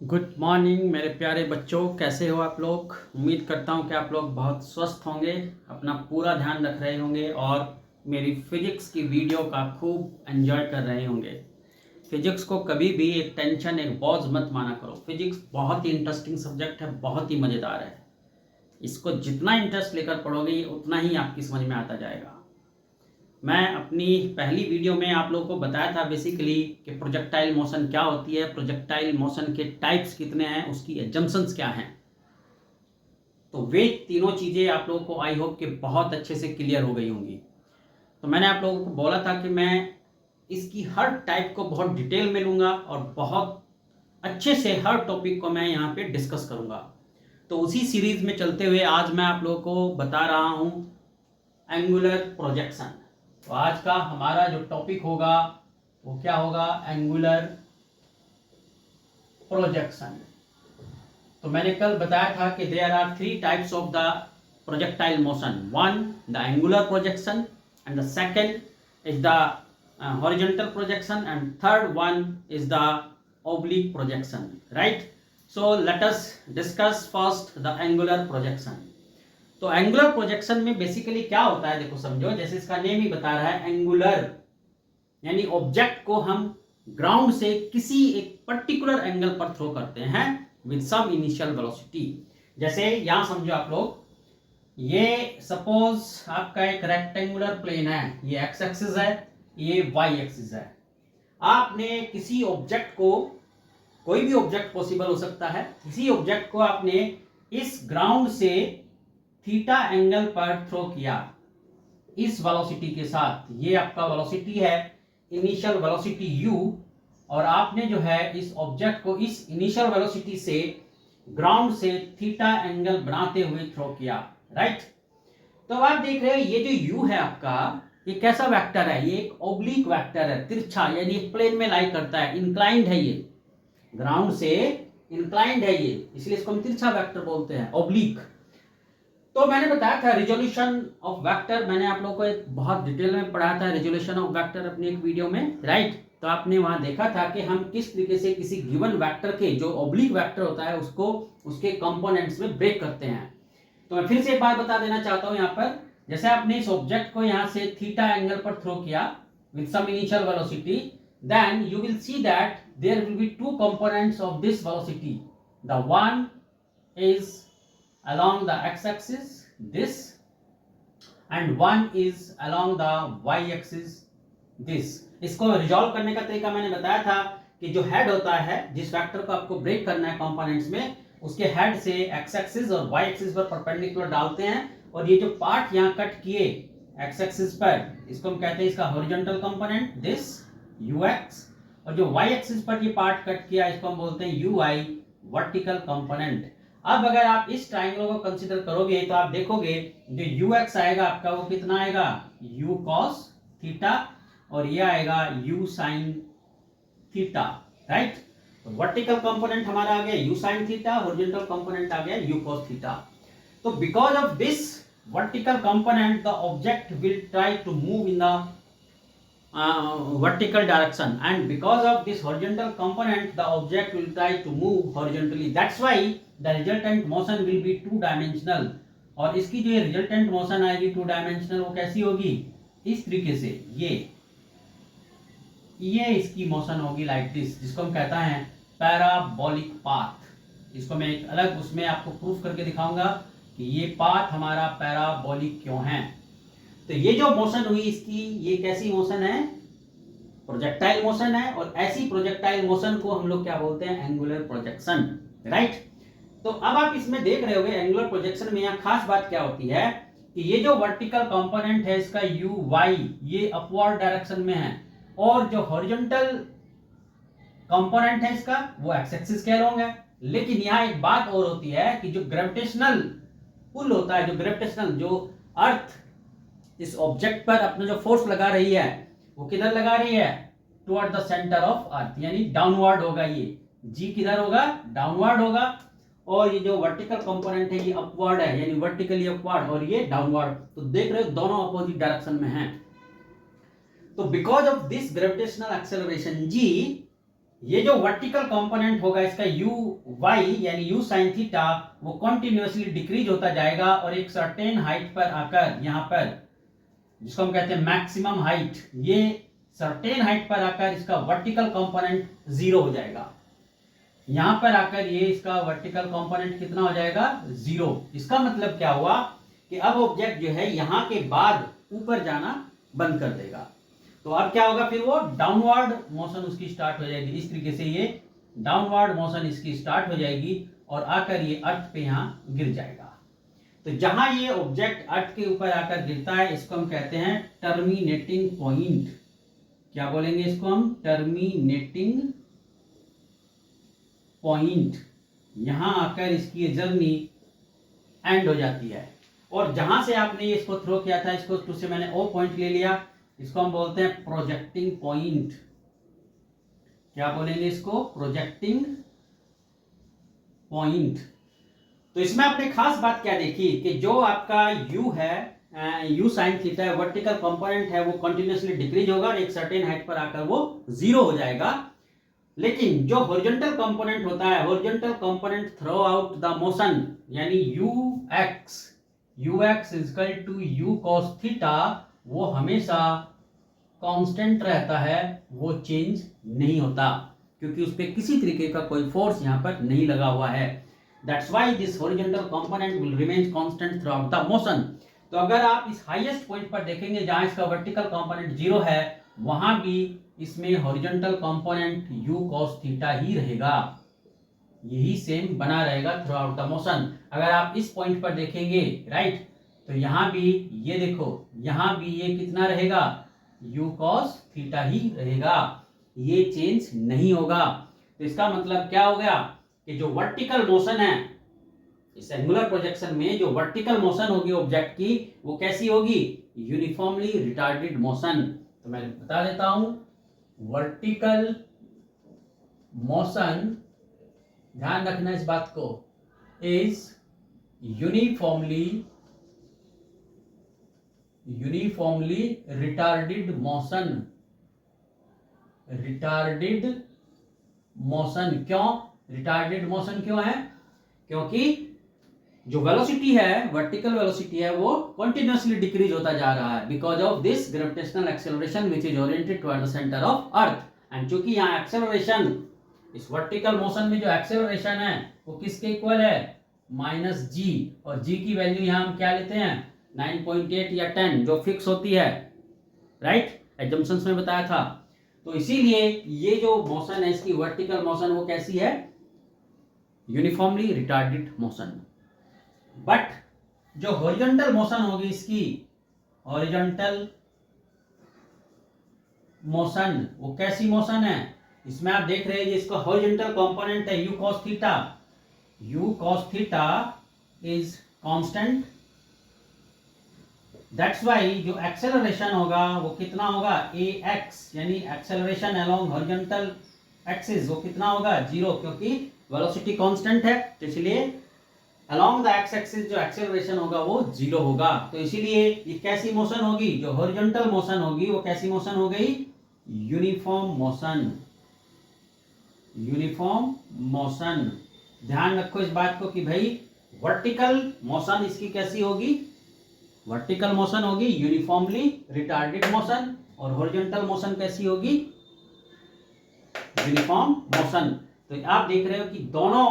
Good morning मेरे प्यारे बच्चों, कैसे हो आप लोग। उम्मीद करता हूँ कि आप लोग बहुत स्वस्थ होंगे, अपना पूरा ध्यान रख रहे होंगे और मेरी फिजिक्स की वीडियो का खूब एंजॉय कर रहे होंगे। फिजिक्स को कभी भी एक टेंशन, एक बोझ मत माना करो। फिजिक्स बहुत ही इंटरेस्टिंग सब्जेक्ट है, बहुत ही मज़ेदार है। इसको जितना इंटरेस्ट लेकर पढ़ोगे ये उतना ही आपकी समझ में आता जाएगा। मैं अपनी पहली वीडियो में आप लोगों को बताया था बेसिकली कि प्रोजेक्टाइल मोशन क्या होती है, प्रोजेक्टाइल मोशन के टाइप्स कितने हैं, उसकी एजम्पशंस क्या हैं। तो वे तीनों चीज़ें आप लोगों को आई होप कि बहुत अच्छे से क्लियर हो गई होंगी। तो मैंने आप लोगों को बोला था कि मैं इसकी हर टाइप को बहुत डिटेल में लूँगा और बहुत अच्छे से हर टॉपिक को मैं यहाँ पे डिस्कस करूँगा। तो उसी सीरीज में चलते हुए आज मैं आप लोगों को बता रहा हूँ एंगुलर प्रोजेक्शन। तो आज का हमारा जो टॉपिक होगा वो क्या होगा, एंगुलर प्रोजेक्शन। तो मैंने कल बताया था कि there are three types of the projectile motion. One the angular projection, and the second is the horizontal projection, and third one is the oblique projection, right? So let us discuss first the angular projection. तो angular projection में basically क्या होता है, देखो समझो, जैसे इसका name ही बता रहा है एंगुलर, यानी ऑब्जेक्ट को हम ग्राउंड से किसी एक पर्टिकुलर एंगल पर थ्रो करते हैं विद सम इनिशियल वेलोसिटी। जैसे यहां समझो आप लोग, ये सपोज आपका एक रेक्टेंगुलर प्लेन है, ये एक्स एक्सिस है, ये वाई एक्सिस है। आपने किसी ऑब्जेक्ट को, कोई भी ऑब्जेक्ट पॉसिबल हो सकता है, किसी ऑब्जेक्ट को आपने इस ग्राउंड से थीटा एंगल पर थ्रो किया इस वेलोसिटी के साथ। ये आपका वेलोसिटी है, इनिशियल वेलोसिटी u, और आपने जो है इस ऑब्जेक्ट को इस इनिशियल वेलोसिटी से ग्राउंड से थीटा एंगल बनाते हुए थ्रो किया, राइट। तो आप देख रहे हो ये जो u है आपका, ये कैसा वेक्टर है, ये एक ओब्लिक वेक्टर है, तिरछा, यानी प्लेन में लाई करता है, इंक्लाइंड है, ये ग्राउंड से इंक्लाइंड है ये, इसलिए इसको हम तिरछा वेक्टर बोलते हैं, ओब्लिक। तो मैंने बताया था रिजोल्यूशन ऑफ वेक्टर, मैंने आप लोगों को एक बहुत डिटेल में पढ़ाया था रिजोल्यूशन ऑफ वेक्टर अपनी एक वीडियो में, राइट। तो आपने वहां देखा था कि हम किस तरीके से किसी गिवन वेक्टर के जो ओब्लिक वेक्टर होता है उसको उसके कंपोनेंट्स में ब्रेक करते हैं। तो मैं फिर से एक बार बता देना चाहता हूं, यहाँ पर जैसे आपने इस ऑब्जेक्ट को यहाँ से थीटा एंगल पर थ्रो किया with some initial velocity, then you will see that there will be two components of this velocity. The one is along the x-axis, this, and one is along the y-axis, this. इसको resolve करने का तरीका मैंने बताया था कि जो head होता है, जिस वेक्टर को आपको ब्रेक करना है कंपोनेंट्स में, उसके हेड से एक्स एक्सिस और वाई एक्सिस पर परपेंडिकुलर डालते हैं, और ये जो पार्ट यहाँ कट किए एक्स एक्सिस पर, इसको हम कहते हैं इसका हॉरिजॉन्टल कंपोनेंट, दिस ux, और जो y एक्सिस पर ये पार्ट कट किया इसको हम बोलते हैं uy, वर्टिकल कंपोनेंट। अब अगर आप इस ट्रायंगल को कंसीडर करोगे तो आप देखोगे जो ux आएगा आपका वो कितना आएगा, u cos थीटा, और ये आएगा u sin थीटा, राइट। तो वर्टिकल कंपोनेंट हमारा आ गया u sin theta, horizontal component आ गया u cos थीटा। तो because of this vertical component the object will try to move in the vertical direction, and because of this horizontal component the object will try to move horizontally. That's why the resultant motion will be two dimensional, और इसकी जो resultant motion आएगी two dimensional, वो कैसी होगी, इस तरीके से, ये इसकी मोशन होगी like this, जिसको हम कहता है पैराबोलिक पाथ। इसको मैं एक अलग उसमें आपको प्रूफ करके दिखाऊंगा कि ये पाथ हमारा पैराबोलिक क्यों है। तो ये जो मोशन हुई इसकी, ये कैसी मोशन है, प्रोजेक्टाइल मोशन है, और ऐसी प्रोजेक्टाइल मोशन को हम लोग क्या बोलते हैं, एंगुलर प्रोजेक्शन, राइट। तो अब आप इसमें देख रहे होंगे एंगुलर प्रोजेक्शन में यहाँ खास बात क्या होती है कि ये जो वर्टिकल कंपोनेंट है इसका यू वाई, ये अपवर्ड डायरेक्शन में है, और जो हॉरिजॉन्टल कंपोनेंट है इसका वो एक्स एक्सिस के अलोंग है। लेकिन यहाँ एक बात और होती है कि जो ग्रेविटेशनल पुल होता है, जो ग्रेविटेशनल, जो अर्थ इस ऑब्जेक्ट पर अपना जो फोर्स लगा रही है वो किधर लगा रही है, toward the centre of earth, यानी डाउनवर्ड होगा। ये जी किधर होगा, डाउनवर्ड होगा, और ये जो वर्टिकल कंपोनेंट है ये अपवर्ड है, यानी वर्टिकली अपवर्ड, और ये डाउनवर्ड। तो देख रहे हो दोनों अपोजिट डायरेक्शन में हैं। तो because of this gravitational acceleration g, ये जो वर्टिकल कंपोनेंट होगा इसका यू वाई यानी यू साइन थीटा वो कंटिन्यूअसली डिक्रीज होता जाएगा और एक सर्टेन हाइट पर आकर यहाँ पर जिसको हम कहते हैं मैक्सिमम हाइट, ये सर्टेन हाइट पर आकर इसका वर्टिकल कंपोनेंट जीरो हो जाएगा। यहां पर आकर ये इसका वर्टिकल कंपोनेंट कितना हो जाएगा, जीरो। इसका मतलब क्या हुआ कि अब ऑब्जेक्ट जो है यहां के बाद ऊपर जाना बंद कर देगा। तो अब क्या होगा, फिर वो डाउनवर्ड मोशन उसकी स्टार्ट हो जाएगी। इस तरीके से ये डाउनवर्ड मोशन इसकी स्टार्ट हो जाएगी और आकर ये अर्थ पे यहाँ गिर जाएगा। तो जहां ये ऑब्जेक्ट अर्थ के ऊपर आकर गिरता है इसको हम कहते हैं टर्मिनेटिंग पॉइंट। क्या बोलेंगे इसको हम, टर्मिनेटिंग पॉइंट। यहां आकर इसकी जर्नी एंड हो जाती है और जहां से आपने इसको थ्रो किया था इसको टू से मैंने ओ पॉइंट ले लिया, इसको हम बोलते हैं प्रोजेक्टिंग पॉइंट। क्या बोलेंगे इसको, प्रोजेक्टिंग पॉइंट। तो इसमें आपने खास बात क्या देखी कि जो आपका u है, u sine theta vertical component है वो कंटिन्यूअसली डिक्रीज होगा और एक सर्टेन हाइट पर आकर वो जीरो हो जाएगा। लेकिन जो हॉरिजॉन्टल कंपोनेंट होता है, horizontal component throughout the motion यानी ux is equal to u cos theta, वो हमेशा कांस्टेंट रहता है, वो चेंज नहीं होता क्योंकि उस पर किसी तरीके का कोई फोर्स यहाँ पर नहीं लगा हुआ है। That's why this horizontal component will remain constant throughout the motion. तो अगर आप इस हाईएस्ट पॉइंट पर देखेंगे जहां इसका वर्टिकल कंपोनेंट जीरो है, वहां भी इसमें horizontal component u cos theta ही रहेगा, यही सेम बना रहेगा थ्रू आउट द मोशन। अगर आप इस पॉइंट पर देखेंगे राइट, तो यहां भी ये देखो, यहां भी ये कितना रहेगा, u cos थीटा ही रहेगा, ये चेंज नहीं होगा। तो इसका मतलब क्या हो गया कि जो वर्टिकल मोशन है इस एंगुलर प्रोजेक्शन में, जो वर्टिकल मोशन होगी ऑब्जेक्ट की वो कैसी होगी, यूनिफॉर्मली रिटार्डेड मोशन। तो मैं बता देता हूं, वर्टिकल मोशन, ध्यान रखना इस बात को, is uniformly retarded motion. Retarded motion क्यों, रिटार्डेड मोशन क्यों है, क्योंकि जो वेलोसिटी है, वर्टिकल वेलोसिटी है, वो कंटिन्यूअसली डिक्रीज होता जा रहा है because of this gravitational acceleration which is oriented toward the centre of earth. And चूंकि यहाँ एक्सेलरेशन, इस वर्टिकल मोशन में जो एक्सेलरेशन है वो किसके इक्वल है, -g, और g की वैल्यू यहाँ हम क्या लेते हैं 9.8 या 10 जो फिक्स होती है, राइट, एजम्पशंस में बताया था। तो इसीलिए ये जो मोशन है इसकी वर्टिकल मोशन वो कैसी है, यूनिफॉर्मली रिटार्डेड मोशन। बट जो हॉरिजॉन्टल मोशन होगी इसकी, हॉरिजॉन्टल मोशन वो कैसी मोशन है, इसमें आप देख रहे हैं इसका हॉरिजॉन्टल कंपोनेंट है u cos theta, u cos theta is constant. That's why जो एक्सेलरेशन होगा वो कितना होगा, ax यानी एक्सेलरेशन अलोंग हॉरिजॉन्टल एक्सिस वो कितना होगा, 0, क्योंकि वेलोसिटी कांस्टेंट है। तो इसलिए अलोंग द एक्स एक्सिस जो एक्सेलरेशन होगा वो 0 होगा। तो इसीलिए ये कैसी मोशन होगी, जो हॉरिजॉन्टल मोशन होगी वो कैसी मोशन हो गई, यूनिफॉर्म मोशन। यूनिफॉर्म मोशन, ध्यान रखो इस बात को कि भाई वर्टिकल मोशन इसकी कैसी होगी, वर्टिकल मोशन होगी यूनिफॉर्मली रिटार्डेड मोशन, और हॉरिजॉन्टल मोशन कैसी होगी, यूनिफॉर्म मोशन। तो आप देख रहे हो कि दोनों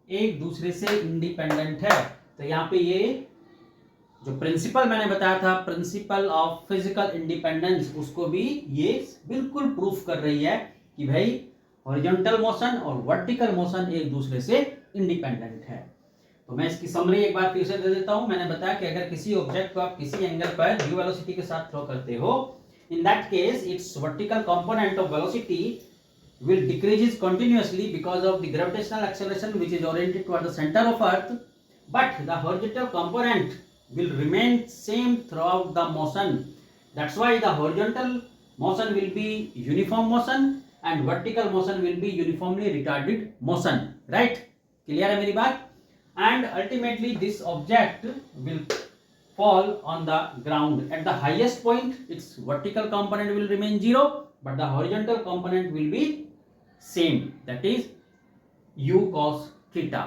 एक दूसरे से इंडिपेंडेंट है। तो यहाँ पे ये जो प्रिंसिपल मैंने बताया था, प्रिंसिपल ऑफ फिजिकल इंडिपेंडेंस, उसको भी ये बिल्कुल प्रूफ कर रही है कि भाई हॉरिजॉन्टल मोशन और वर्टिकल मोशन एक दूसरे से इंडिपेंडेंट है। तो मैं इसकी समरी एक बार फिर से दे देता हूं। मैंने बताया कि अगर किसी ऑब्जेक्ट को आप किसी एंगल पर u वेलोसिटी के साथ थ्रो करते हो, in that case it's vertical component of velocity will decreases continuously because of the gravitational acceleration which is oriented toward the center of earth, but the horizontal component will remain same throughout the motion. That's why the horizontal motion will be uniform motion and vertical motion will be uniformly retarded motion. Right? Clear है मेरी बात? And ultimately this object will fall on the ground. At the highest point its vertical component will remain 0, but the horizontal component will be same, that is u cos theta.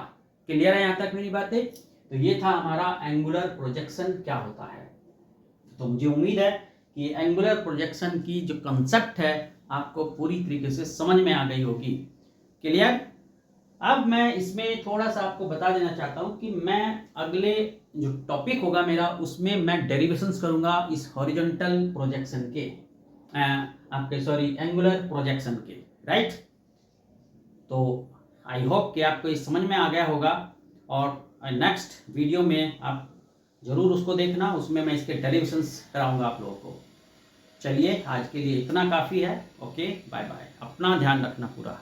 Clear है यहाँ तक मेरी बातें? तो ये था हमारा angular projection क्या होता है। तो मुझे उम्मीद है कि एंगुलर प्रोजेक्शन की जो कंसेप्ट है आपको पूरी तरीके से समझ में आ गई होगी। क्लियर? अब मैं इसमें थोड़ा सा आपको बता देना चाहता हूं कि मैं अगले जो टॉपिक होगा मेरा उसमें मैं डेरिवेशंस करूंगा इस हॉरिजॉन्टल प्रोजेक्शन के, आपके सॉरी एंगुलर प्रोजेक्शन के, राइट। तो आई होप कि आपको ये समझ में आ गया होगा और नेक्स्ट वीडियो में आप जरूर उसको देखना, उसमें मैं इसके डेरिवेशंस कराऊंगा आप लोगों को। चलिए आज के लिए इतना काफ़ी है। ओके, बाय बाय, अपना ध्यान रखना पूरा।